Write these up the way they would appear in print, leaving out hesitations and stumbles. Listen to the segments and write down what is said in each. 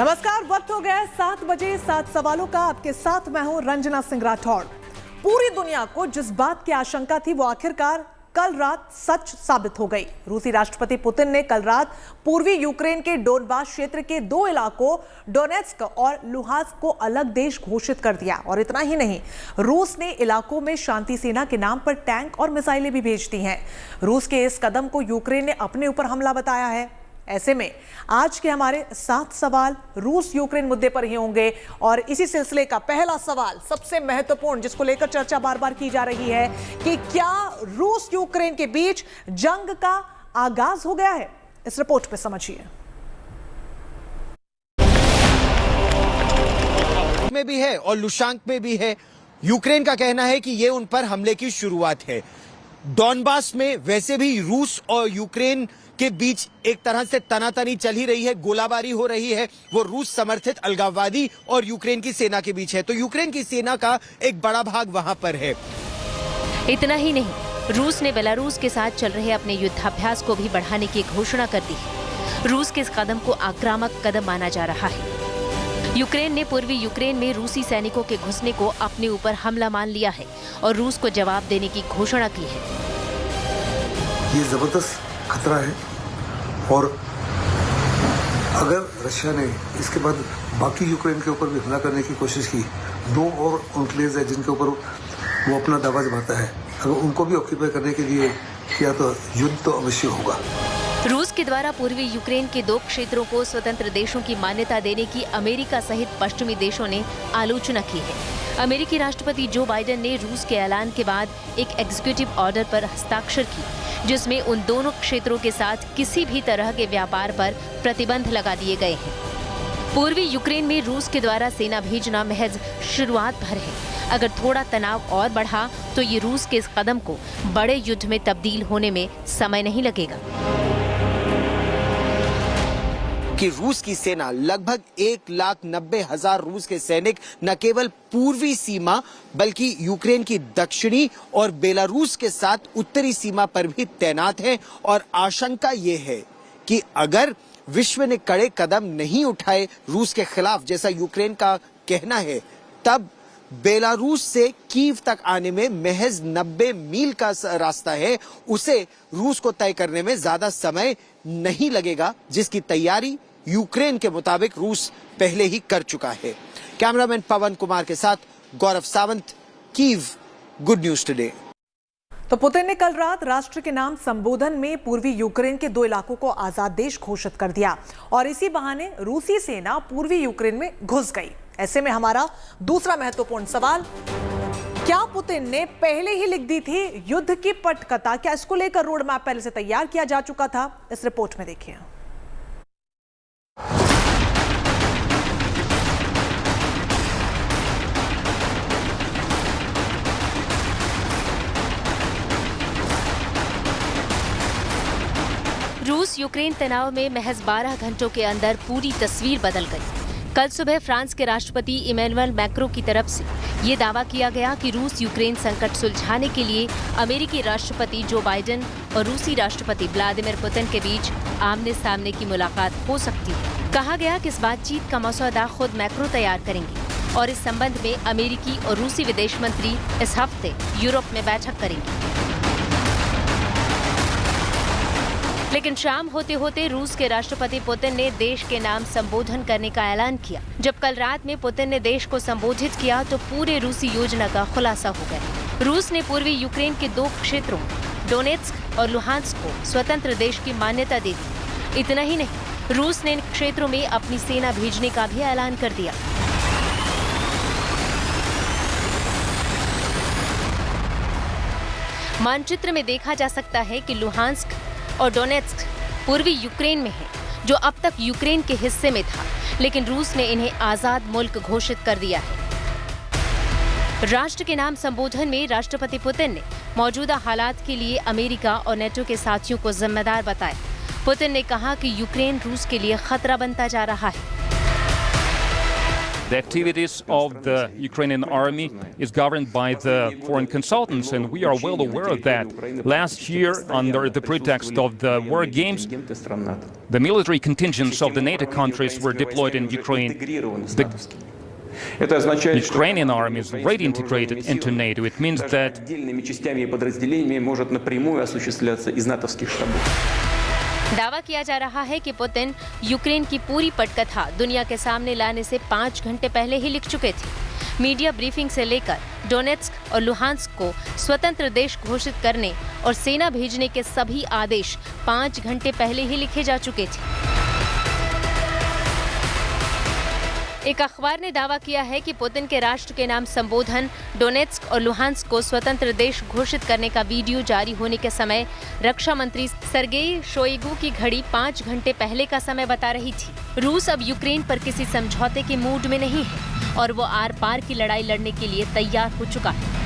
नमस्कार, वक्त हो गया है 7 बजे 7 सवालों का। आपके साथ मैं हूं रंजना सिंह राठौड़। पूरी दुनिया को जिस बात की आशंका थी वो आखिरकार कल रात सच साबित हो गई। रूसी राष्ट्रपति पुतिन ने कल रात पूर्वी यूक्रेन के डोनबास क्षेत्र के 2 इलाकों डोनेत्स्क और लुहांस्क को अलग देश घोषित कर दिया। और इतना ही नहीं, रूस ने इलाकों में शांति सेना के नाम पर टैंक और मिसाइलें भी भेज दी हैं। रूस के इस कदम को यूक्रेन ने अपने ऊपर हमला बताया है। ऐसे में आज के हमारे 7 सवाल रूस यूक्रेन मुद्दे पर ही होंगे। और इसी सिलसिले का पहला सवाल सबसे महत्वपूर्ण, जिसको लेकर चर्चा बार बार की जा रही है कि क्या रूस यूक्रेन के बीच जंग का आगाज हो गया है। इस रिपोर्ट पे समझिए। में भी है और लुहांस्क में भी है। यूक्रेन का कहना है कि ये उन पर हमले की शुरुआत है। डोनबास में वैसे भी रूस और यूक्रेन के बीच एक तरह से तनातनी चल ही रही है, गोलाबारी हो रही है। वो रूस समर्थित अलगाववादी और यूक्रेन की सेना के बीच है। तो यूक्रेन की सेना का एक बड़ा भाग वहां पर है। इतना ही नहीं, रूस ने बेलारूस के साथ चल रहे अपने युद्धाभ्यास को भी बढ़ाने की घोषणा कर दी है। रूस के इस कदम को आक्रामक कदम माना जा रहा है। यूक्रेन ने पूर्वी यूक्रेन में रूसी सैनिकों के घुसने को अपने ऊपर हमला मान लिया है और रूस को जवाब देने की घोषणा की है। ये जबरदस्त खतरा है और अगर रशिया ने इसके बाद बाकी यूक्रेन के ऊपर भी हमला करने की कोशिश की, 2 और एन्क्लेव्स है जिनके ऊपर वो अपना दावा जमाता है, अगर उनको भी ऑक्यूपाई करने के लिए किया तो युद्ध तो अवश्य होगा। रूस के द्वारा पूर्वी यूक्रेन के 2 क्षेत्रों को स्वतंत्र देशों की मान्यता देने की अमेरिका सहित पश्चिमी देशों ने आलोचना की है। अमेरिकी राष्ट्रपति जो बाइडेन ने रूस के ऐलान के बाद एक एग्जीक्यूटिव ऑर्डर पर हस्ताक्षर की, जिसमें उन दोनों क्षेत्रों के साथ किसी भी तरह के व्यापार पर प्रतिबंध लगा दिए गए हैं। पूर्वी यूक्रेन में रूस के द्वारा सेना भेजना महज शुरुआत भर है। अगर थोड़ा तनाव और बढ़ा तो ये रूस के इस कदम को बड़े युद्ध में तब्दील होने में समय नहीं लगेगा। कि रूस की सेना लगभग 1,90,000 रूस के सैनिक न केवल पूर्वी सीमा बल्कि यूक्रेन की दक्षिणी और बेलारूस के साथ उत्तरी सीमा पर भी तैनात है। और आशंका ये है कि अगर विश्व ने कड़े कदम नहीं उठाए रूस के खिलाफ, जैसा यूक्रेन का कहना है, तब बेलारूस से कीव तक आने में महज 90 मील का रास्ता है। उसे रूस को तय करने में ज्यादा समय नहीं लगेगा, जिसकी तैयारी यूक्रेन के मुताबिक रूस पहले ही कर चुका है। कैमरामैन पवन कुमार के साथ Gaurav Sawant, Kyiv, good news today. तो पुतिन ने कल रात राष्ट्र के नाम संबोधन में पूर्वी यूक्रेन के 2 इलाकों को आजाद देश घोषित कर दिया और इसी बहाने रूसी सेना पूर्वी यूक्रेन में घुस गई। ऐसे में हमारा दूसरा महत्वपूर्ण सवाल, क्या पुतिन ने पहले ही लिख दी थी युद्ध की पटकथा? क्या इसको लेकर रोड मैप पहले से तैयार किया जा चुका था? इस रिपोर्ट में देखिए। रूस यूक्रेन तनाव में महज 12 घंटों के अंदर पूरी तस्वीर बदल गई। कल सुबह फ्रांस के राष्ट्रपति इमैनुअल मैक्रों की तरफ से ये दावा किया गया कि रूस यूक्रेन संकट सुलझाने के लिए अमेरिकी राष्ट्रपति जो बाइडेन और रूसी राष्ट्रपति व्लादिमीर पुतिन के बीच आमने सामने की मुलाकात हो सकती है। कहा गया कि इस बातचीत का मसौदा खुद मैक्रो तैयार करेंगे और इस संबंध में अमेरिकी और रूसी विदेश मंत्री इस हफ्ते यूरोप में बैठक करेंगे। लेकिन शाम होते होते रूस के राष्ट्रपति पुतिन ने देश के नाम संबोधन करने का ऐलान किया। जब कल रात में पुतिन ने देश को संबोधित किया तो पूरे रूसी योजना का खुलासा हो गया। रूस ने पूर्वी यूक्रेन के 2 क्षेत्रों डोनेत्स्क और लुहांस्क को स्वतंत्र देश की मान्यता दे दी। इतना ही नहीं, रूस ने इन क्षेत्रों में अपनी सेना भेजने का भी ऐलान कर दिया। मानचित्र में देखा जा सकता है कि लुहांस्क और डोनेत्स्क पूर्वी यूक्रेन में है, जो अब तक यूक्रेन के हिस्से में था, लेकिन रूस ने इन्हें आजाद मुल्क घोषित कर दिया है। राष्ट्र के नाम संबोधन में राष्ट्रपति पुतिन ने मौजूदा हालात के लिए अमेरिका और नेटो के साथियों को जिम्मेदार बताया। पुतिन ने कहा कि यूक्रेन रूस के लिए खतरा बनता जा रहा है। The activities of the Ukrainian army is governed by the foreign consultants, and we are well aware of that. Last year, under the pretext of the war games, the military contingents of the NATO countries were deployed in Ukraine. The Ukrainian army is already integrated into NATO. It means that दावा किया जा रहा है कि Putin Ukraine की पूरी पटकथा दुनिया के सामने लाने से 5 घंटे पहले ही लिख चुके थे। मीडिया ब्रीफिंग से लेकर डोनेट्स्क और लुहांस्क को स्वतंत्र देश घोषित करने और सेना भेजने के सभी आदेश 5 घंटे पहले ही लिखे जा चुके थे। एक अखबार ने दावा किया है कि पुतिन के राष्ट्र के नाम संबोधन डोनेट्स्क और लुहांस्क को स्वतंत्र देश घोषित करने का वीडियो जारी होने के समय रक्षा मंत्री सर्गेई शोइगु की घड़ी 5 घंटे पहले का समय बता रही थी। रूस अब यूक्रेन पर किसी समझौते के मूड में नहीं है और वो आर पार की लड़ाई लड़ने के लिए तैयार हो चुका है।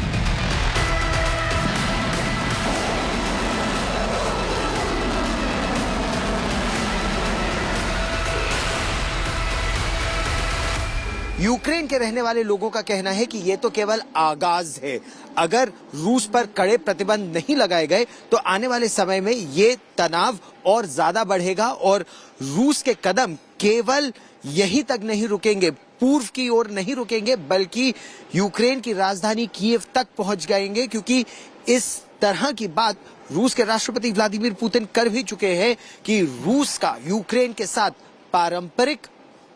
यूक्रेन के रहने वाले लोगों का कहना है कि ये तो केवल आगाज है। अगर रूस पर कड़े प्रतिबंध नहीं लगाए गए तो आने वाले समय में ये तनाव और ज्यादा बढ़ेगा और रूस के कदम केवल यहीं तक नहीं रुकेंगे, पूर्व की ओर नहीं रुकेंगे, बल्कि यूक्रेन की राजधानी कीव तक पहुंच जाएंगे, क्योंकि इस तरह की बात रूस के राष्ट्रपति व्लादिमीर पुतिन कर भी चुके हैं कि रूस का यूक्रेन के साथ पारंपरिक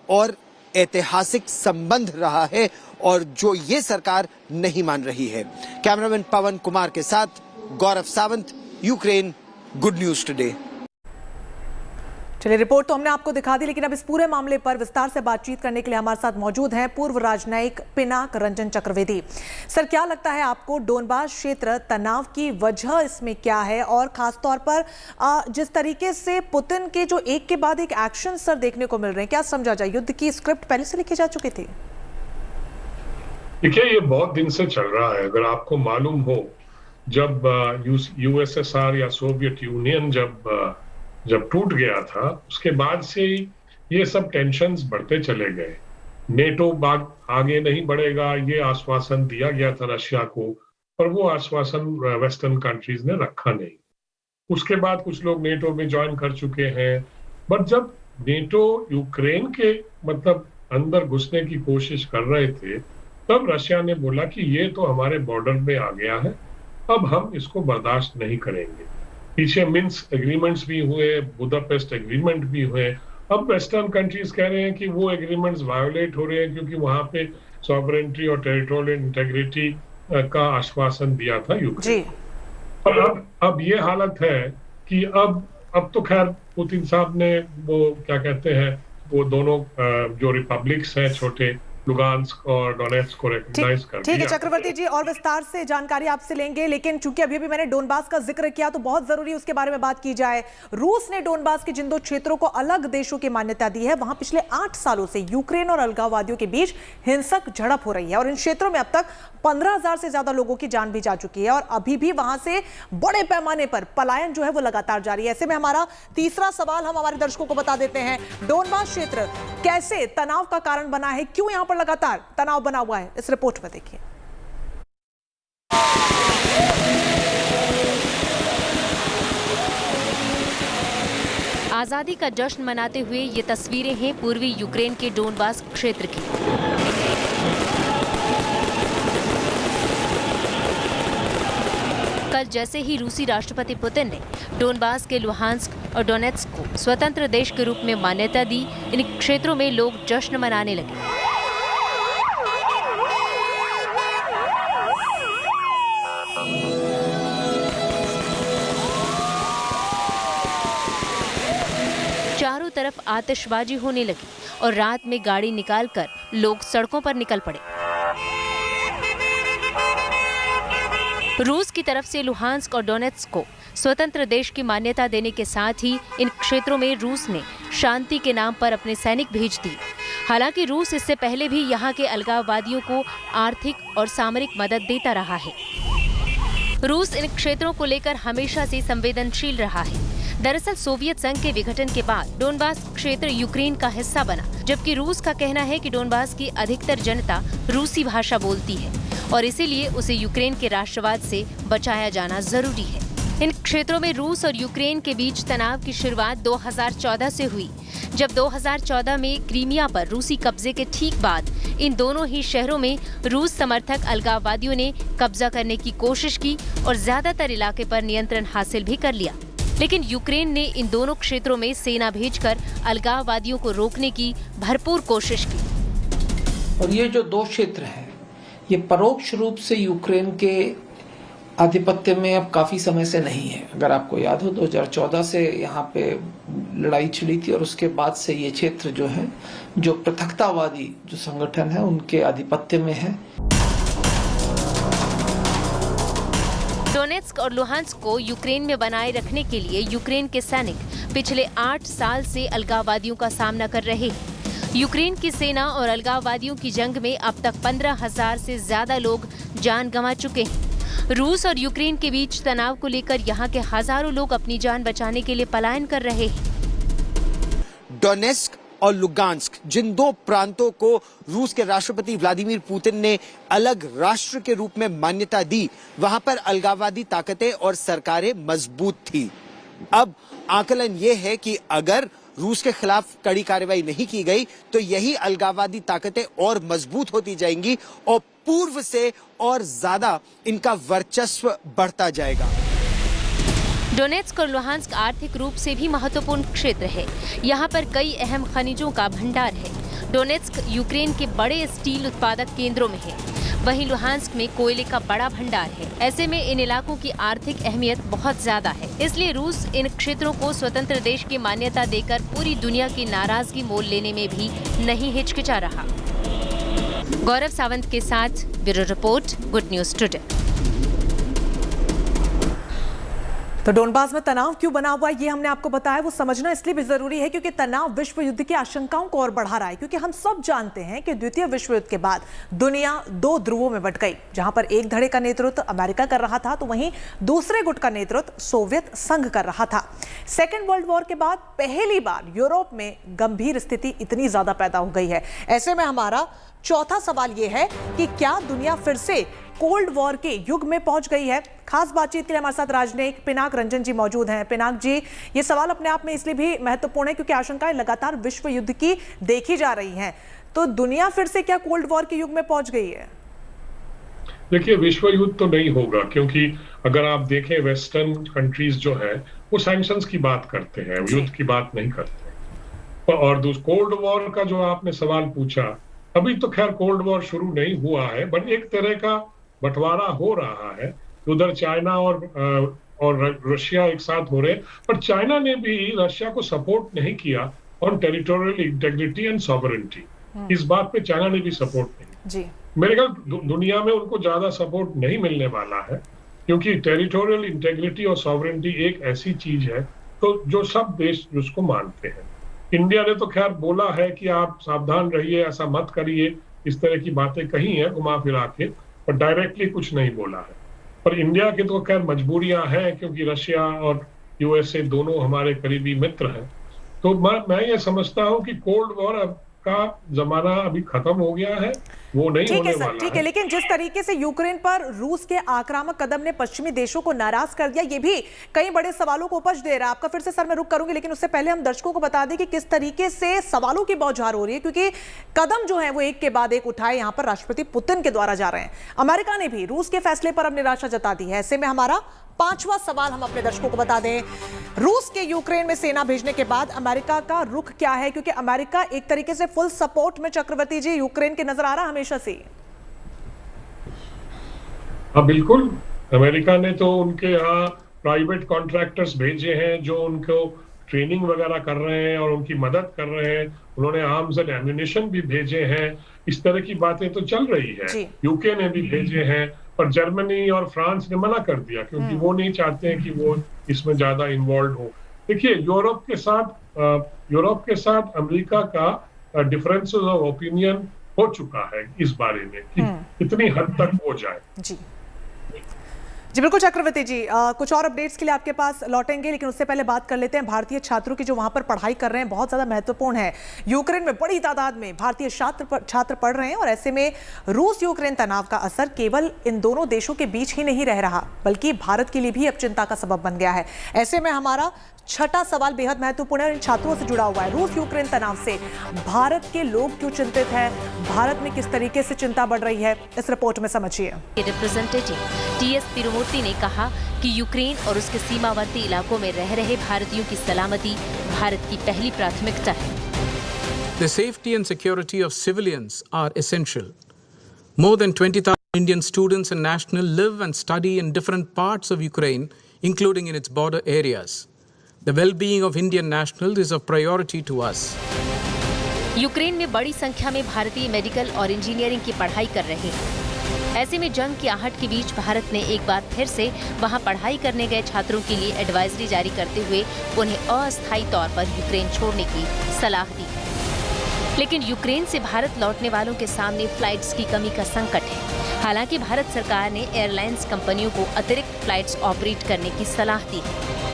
और ऐतिहासिक संबंध रहा है और जो ये सरकार नहीं मान रही है। कैमरामैन पवन कुमार के साथ Gaurav Sawant, Ukraine, good news today. चलिए, रिपोर्ट तो हमने आपको दिखा दी, लेकिन अब इस पूरे मामले पर विस्तार से बातचीत करने के लिए हमारे साथ मौजूद हैं पूर्व राजनयिक पिनाक रंजन चक्रवर्ती। सर, क्या लगता है आपको डोनबास क्षेत्र तनाव की वजह इसमें क्या है, और खासतौर पर जिस तरीके से पुतिन के जो एक के बाद एक एक्शन सर देखने को मिल रहे हैं, क्या समझा जाए? युद्ध की स्क्रिप्ट पहले से लिखी जा चुकी थी? देखिए, ये बहुत दिन से चल रहा है। अगर आपको मालूम हो, जब यूएसएसआर या सोवियत यूनियन जब टूट गया था, उसके बाद से ये सब टेंशन्स बढ़ते चले गए। नेटो आगे नहीं बढ़ेगा, ये आश्वासन दिया गया था रशिया को, पर वो आश्वासन वेस्टर्न कंट्रीज ने रखा नहीं। उसके बाद कुछ लोग नेटो में ज्वाइन कर चुके हैं, बट जब नेटो यूक्रेन के अंदर घुसने की कोशिश कर रहे थे, तब रशिया ने बोला कि ये तो हमारे बॉर्डर में आ गया है, अब हम इसको बर्दाश्त नहीं करेंगे। पीछे मिन्स्क एग्रीमेंट्स भी हुए, बुदापेस्ट एग्रीमेंट भी हुए। अब वेस्टर्न कंट्रीज कह रहे हैं कि वो एग्रीमेंट्स वायोलेट हो रहे हैं, क्योंकि वहां पे सॉवरेनिटी और टेरिटोरियल इंटेग्रिटी का आश्वासन दिया था यूक्रेन। और अब ये हालत है कि अब तो खैर पुतिन साहब ने वो क्या कहते हैं, वो दोनों जो रिपब्लिक्स हैं छोटे, लुगांस्क और डोनेट्स्क को रिकॉग्नाइज कर दिया। ठीक है चक्रवर्ती जी, और विस्तार से जानकारी आपसे लेंगे, लेकिन चूंकि अभी भी मैंने डोनबास का जिक्र किया तो बहुत जरूरी उसके बारे में बात की जाए। रूस ने डोनबास के जिन 2 क्षेत्रों को अलग देशों की मान्यता दी है, वहां पिछले 8 सालों से यूक्रेन और अलगाववादियों के बीच हिंसक झड़प हो रही है और इन क्षेत्रों में अब तक 15,000 से ज्यादा लोगों की जान भी जा चुकी है और अभी भी वहां से बड़े पैमाने पर पलायन जो है वो लगातार जारी है। ऐसे में हमारा तीसरा सवाल हम हमारे दर्शकों को बता देते हैं, डोनबास क्षेत्र कैसे तनाव का कारण बना है, क्यों यहां पर लगातार तनाव बना हुआ है, इस रिपोर्ट में देखिए। आजादी का जश्न मनाते हुए ये तस्वीरें हैं पूर्वी यूक्रेन के डोनबास क्षेत्र की। कल जैसे ही रूसी राष्ट्रपति पुतिन ने डोनबास के लुहांस्क और डोनेट्स्क को स्वतंत्र देश के रूप में मान्यता दी, इन क्षेत्रों में लोग जश्न मनाने लगे। चारों तरफ आतिशबाजी होने लगी और रात में गाड़ी निकालकर लोग सड़कों पर निकल पड़े। रूस की तरफ से लुहांस्क और डोनेट्स्क को स्वतंत्र देश की मान्यता देने के साथ ही इन क्षेत्रों में रूस ने शांति के नाम पर अपने सैनिक भेज दिए। हालांकि रूस इससे पहले भी यहाँ के अलगाववादियों को आर्थिक और सामरिक मदद देता रहा है। रूस इन क्षेत्रों को लेकर हमेशा से संवेदनशील रहा है। दरअसल सोवियत संघ के विघटन के बाद डोनबास क्षेत्र यूक्रेन का हिस्सा बना, जबकि रूस का कहना है कि डोनबास की अधिकतर जनता रूसी भाषा बोलती है और इसीलिए उसे यूक्रेन के राष्ट्रवाद से बचाया जाना जरूरी है। इन क्षेत्रों में रूस और यूक्रेन के बीच तनाव की शुरुआत 2014 से हुई, जब 2014 में क्रीमिया पर रूसी कब्जे के ठीक बाद इन दोनों ही शहरों में रूस समर्थक अलगाववादियों ने कब्जा करने की कोशिश की और ज्यादातर इलाके पर नियंत्रण हासिल भी कर लिया। लेकिन यूक्रेन ने इन दोनों क्षेत्रों में सेना भेजकर अलगाववादियों को रोकने की भरपूर कोशिश की। और ये जो दो क्षेत्र हैं, ये परोक्ष रूप से यूक्रेन के आधिपत्य में अब काफी समय से नहीं है। अगर आपको याद हो 2014 से यहाँ पे लड़ाई छिड़ी थी और उसके बाद से ये क्षेत्र जो है, जो पृथकतावादी जो संगठन है उनके आधिपत्य में है। डोनेट्स्क और लुहांस्क को यूक्रेन में बनाए रखने के लिए यूक्रेन के सैनिक पिछले 8 साल से अलगाववादियों का सामना कर रहे हैं। यूक्रेन की सेना और अलगाववादियों की जंग में अब तक 15,000 से ज्यादा लोग जान गंवा चुके हैं। रूस और यूक्रेन के बीच तनाव को लेकर यहाँ के हजारों लोग अपनी जान बचाने के लिए पलायन कर रहे हैं। डोनेस्क और लुगांस्क, जिन दो प्रांतों को रूस के राष्ट्रपति व्लादिमीर पुतिन ने अलग राष्ट्र के रूप में मान्यता दी, वहां पर अलगाववादी ताकतें और सरकारें मजबूत थी। अब आकलन ये है कि अगर रूस के खिलाफ कड़ी कार्रवाई नहीं की गई तो यही अलगाववादी ताकतें और मजबूत होती जाएंगी और पूर्व से और ज्यादा इनका वर्चस्व बढ़ता जाएगा। डोनेट्स्क और लुहांस्क आर्थिक रूप से भी महत्वपूर्ण क्षेत्र है। यहाँ पर कई अहम खनिजों का भंडार है। डोनेट्स्क यूक्रेन के बड़े स्टील उत्पादक केंद्रों में है, वहीं लुहांस्क में कोयले का बड़ा भंडार है। ऐसे में इन इलाकों की आर्थिक अहमियत बहुत ज्यादा है, इसलिए रूस इन क्षेत्रों को स्वतंत्र देश की मान्यता देकर पूरी दुनिया की नाराजगी मोल लेने में भी नहीं हिचकिचा रहा। गौरव सावंत के साथ bureau report, good news today. तो डोनबास में तनाव क्यों बना हुआ है ये हमने आपको बताया। वो समझना इसलिए भी जरूरी है क्योंकि तनाव विश्व युद्ध की आशंकाओं को और बढ़ा रहा है। क्योंकि हम सब जानते हैं कि द्वितीय विश्व युद्ध के बाद दुनिया 2 ध्रुवों में बंट गई, जहां पर एक धड़े का नेतृत्व अमेरिका कर रहा था तो वहीं दूसरे गुट का नेतृत्व सोवियत संघ कर रहा था। सेकेंड वर्ल्ड वॉर के बाद पहली बार यूरोप में गंभीर स्थिति इतनी ज्यादा पैदा हो गई है। ऐसे में हमारा चौथा सवाल यह है कि क्या दुनिया फिर से कोल्ड वॉर के युग में पहुंच गई है। खास बातचीत के लिए हमारे साथ राजनयिक पिनाक रंजन जी मौजूद हैं। पिनाक जी, ये सवाल अपने आप में इसलिए भी महत्वपूर्ण है क्योंकि आशंकाएं लगातार विश्व युद्ध की देखी जा रही हैं। तो दुनिया फिर से क्या कोल्ड वॉर के युग में पहुंच गई है? देखिए, विश्व युद्ध तो नहीं होगा, क्योंकि अगर आप देखें वेस्टर्न कंट्रीज जो है वो सैंक्शंस की बात करते हैं, युद्ध की बात नहीं करते। और कोल्ड वॉर का जो आपने सवाल पूछा, अभी तो खैर कोल्ड वॉर शुरू नहीं हुआ है, बट एक तरह का बंटवारा हो रहा है। उधर चाइना और रशिया एक साथ हो रहे हैं, पर चाइना ने भी रशिया को सपोर्ट नहीं किया on territorial integrity and sovereignty. इस बात पे चाइना ने भी सपोर्ट नहीं जी। मेरे ख्याल दुनिया में उनको ज्यादा सपोर्ट नहीं मिलने वाला है, क्योंकि टेरिटोरियल इंटेग्रिटी और सॉवरेनिटी एक ऐसी चीज है तो जो सब देश उसको मानते हैं। इंडिया ने तो खैर बोला है कि आप सावधान रहिए, ऐसा मत करिए, इस तरह की बातें कही हैं घुमा फिरा के, पर डायरेक्टली कुछ नहीं बोला है। पर इंडिया की तो खैर मजबूरियां हैं, क्योंकि रशिया और यूएसए दोनों हमारे करीबी मित्र हैं। तो मैं ये समझता हूं कि कोल्ड वॉर का जमाना अभी खत्म हो गया है, वो नहीं होने वाला है। ठीक है, लेकिन जिस तरीके से यूक्रेन पर रूस के आक्रामक कदम ने पश्चिमी देशों को नाराज कर दिया, ये भी कई बड़े सवालों को उपज दे रहा है। आपका फिर से सर मैं रुक करूंगी, लेकिन उससे पहले हम दर्शकों को बता दें कि किस तरीके से सवालों की बौछार हो रही है, क्योंकि कदम जो है वो एक के बाद एक उठाए यहाँ पर राष्ट्रपति पुतिन के द्वारा जा रहे हैं। अमेरिका ने भी रूस के फैसले पर अब निराशा जता दी है। ऐसे में हमारा 5वां सवाल हम अपने दर्शकों को बता दें, रूस के यूक्रेन में सेना भेजने के बाद अमेरिका का रुख क्या है? क्योंकि अमेरिका एक तरीके से फुल सपोर्ट में चक्रवर्ती जी यूक्रेन के नजर आ रहा हमेशा से। हाँ बिल्कुल, अमेरिका ने तो उनके यहाँ प्राइवेट कॉन्ट्रैक्टर्स भेजे हैं जो उनको ट्रेनिंग वगैरह कर रहे हैं और उनकी मदद कर रहे हैं। उन्होंने आर्म्स एंड एम्यूनिशन भी भेजे हैं। इस तरह की बातें तो चल रही है। यूके ने भी भेजे हैं, पर जर्मनी और फ्रांस ने मना कर दिया, क्योंकि वो नहीं चाहते हैं कि वो इसमें ज्यादा इन्वॉल्व हो। देखिए, यूरोप के साथ अमेरिका का डिफरेंसेस ऑफ ओपिनियन हो चुका है इस बारे में कि कितनी हद तक हो जाए। जी जी बिल्कुल चक्रवर्ती जी, कुछ और अपडेट्स के लिए आपके पास लौटेंगे, लेकिन उससे पहले बात कर लेते हैं भारतीय छात्रों की जो वहां पर पढ़ाई कर रहे हैं। बहुत ज्यादा महत्वपूर्ण है, यूक्रेन में बड़ी तादाद में भारतीय छात्र पढ़ रहे हैं और ऐसे में रूस यूक्रेन तनाव का असर केवल इन दोनों देशों के बीच ही नहीं रह रहा, बल्कि भारत के लिए भी अब चिंता का सबब बन गया है। ऐसे में हमारा छठा सवाल बेहद महत्वपूर्ण है और इन छात्रों से जुड़ा हुआ है। रूस यूक्रेन तनाव से भारत के लोग क्यों चिंतित हैं, भारत में किस तरीके से चिंता बढ़ रही है, इस रिपोर्ट में समझिए। रिप्रेजेंटेटिव टीएस तिरुमूर्ति ने कहा कि यूक्रेन और उसके सीमावर्ती इलाकों में रह रहे भारतीयों की सलामती भारत की पहली प्राथमिकता है। The safety and security of civilians are essential. More than 20,000 Indian students and nationals live and study in different parts of Ukraine, including in its border areas. The well-being of Indian nationals is a priority to us. Ukraine में बड़ी संख्या में भारतीय medical और engineering की पढ़ाई कर रहे हैं। ऐसे में जंग की आहट के बीच भारत ने एक बार फिर से वहां पढ़ाई करने गए छात्रों के लिए एडवाइजरी जारी करते हुए उन्हें अस्थायी तौर पर यूक्रेन छोड़ने की सलाह दी है। लेकिन यूक्रेन से भारत लौटने वालों के सामने फ्लाइट्स की कमी का संकट है। हालांकि भारत सरकार ने एयरलाइंस कंपनियों को अतिरिक्त फ्लाइट्स ऑपरेट करने की सलाह दी है।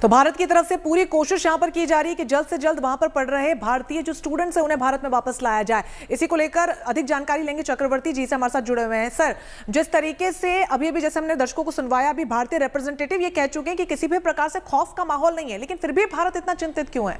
तो भारत की तरफ से पूरी कोशिश यहां पर की जा रही है कि जल्द से जल्द वहां पर पढ़ रहे भारतीय जो स्टूडेंट्स हैं उन्हें भारत में वापस लाया जाए। इसी को लेकर अधिक जानकारी लेंगे चक्रवर्ती जी से, हमारे साथ जुड़े हुए हैं। सर, जिस तरीके से अभी जैसे हमने दर्शकों को सुनवाया, अभी भारतीय रिप्रेजेंटेटिव ये कह चुके हैं कि किसी भी प्रकार से खौफ का माहौल नहीं है, लेकिन फिर भी भारत इतना चिंतित क्यों है?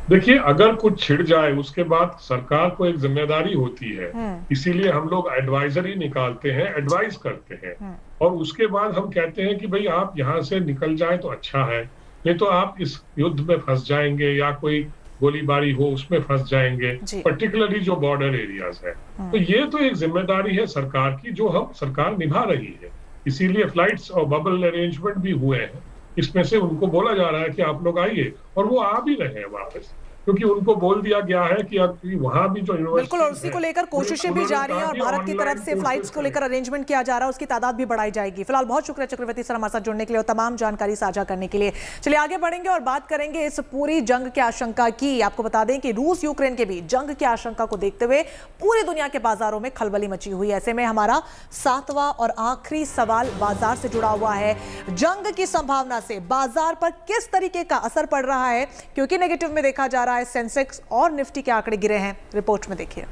देखिए, अगर कुछ छिड़ जाए उसके बाद सरकार को एक जिम्मेदारी होती है, इसीलिए हम लोग एडवाइजरी निकालते हैं, एडवाइस करते हैं और उसके बाद हम कहते हैं कि भाई आप यहाँ से निकल जाए तो अच्छा है, नहीं तो आप इस युद्ध में फंस जाएंगे या कोई गोलीबारी हो उसमें फंस जाएंगे, पर्टिकुलरली जो बॉर्डर एरियाज है। तो ये तो एक जिम्मेदारी है सरकार की जो हम सरकार निभा रही है, इसीलिए फ्लाइट्स और बबल अरेंजमेंट भी हुए हैं। इसमें से उनको बोला जा रहा है कि आप लोग आइए और वो आ भी रहे हैं वापस, क्योंकि उनको बोल दिया गया है कि अब वहां भी जो बिल्कुल, और उसी को लेकर कोशिशें भी जारी हैं और भारत की तरफ से फ्लाइट्स को लेकर अरेंजमेंट किया जा रहा है, उसकी तादाद भी बढ़ाई जाएगी। फिलहाल बहुत शुक्रिया चक्रवर्ती सर हमारे साथ जुड़ने के लिए और तमाम जानकारी साझा करने के लिए। चलिए आगे बढ़ेंगे और बात करेंगे इस पूरी जंग की आशंका की। आपको बता दें कि रूस यूक्रेन के बीच जंग की आशंका को देखते हुए पूरी दुनिया के बाजारों में खलबली मची हुई है। ऐसे में हमारा सातवां और आखिरी सवाल बाजार से जुड़ा हुआ है। जंग की संभावना से बाजार पर किस तरीके का असर पड़ रहा है, क्योंकि नेगेटिव में देखा जा रहा है, सेंसेक्स और निफ्टी के आंकड़े गिरे हैं। रिपोर्ट में देखिए।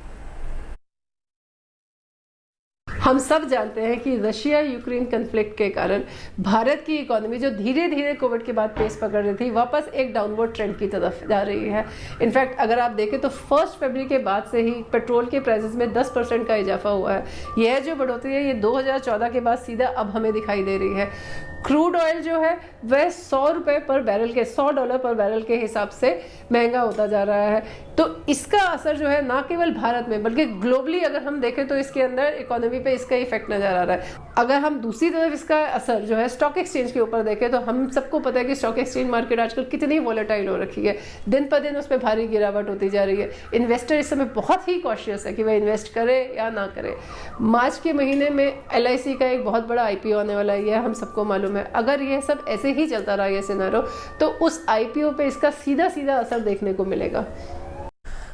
हम सब जानते हैं कि रशिया यूक्रेन कन्फ्लिक्ट के कारण भारत की इकोनॉमी जो धीरे धीरे कोविड के बाद पेस पकड़ रही थी, वापस एक डाउनवर्ड ट्रेंड की तरफ जा रही है। इनफैक्ट अगर आप देखें तो 1 फरवरी के बाद से ही पेट्रोल के प्राइसेस में 10% का इजाफा हुआ है। यह जो बढ़ोतरी है ये 2014 के बाद सीधा अब हमें दिखाई दे रही है। क्रूड ऑयल जो है वह $100 पर बैरल के $100 पर बैरल के हिसाब से महंगा होता जा रहा है। तो इसका असर जो है ना केवल भारत में बल्कि ग्लोबली अगर हम देखें तो इसके अंदर इकोनॉमी पे इसका इफेक्ट नजर आ रहा है। अगर हम दूसरी तरफ इसका असर जो है स्टॉक एक्सचेंज के ऊपर देखें तो हम सबको पता है कि स्टॉक एक्सचेंज मार्केट आजकल कितनी वॉलेटाइल हो रखी है, दिन पर दिन उसमें भारी गिरावट होती जा रही है। इन्वेस्टर इस समय बहुत ही कॉशियस है कि वह इन्वेस्ट करे या ना करे। मार्च के महीने में LIC का एक बहुत बड़ा IPO आने वाला है, यह हम सबको मालूम है। अगर यह सब ऐसे ही चलता रहा ये सिनेरियो तो उस IPO पे इसका सीधा सीधा असर देखने को मिलेगा।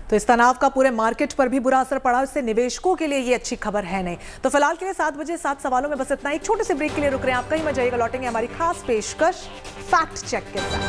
तो इस तनाव का पूरे मार्केट पर भी बुरा असर पड़ा, इससे निवेशकों के लिए ये अच्छी खबर है नहीं। तो फिलहाल के लिए 7 बजे 7 सवालों में बस इतना। एक छोटे से ब्रेक के लिए रुक रहे हैं, आप कहीं मत जाइएगा, लौटेंगे हमारी खास पेशकश फैक्ट चेक के साथ।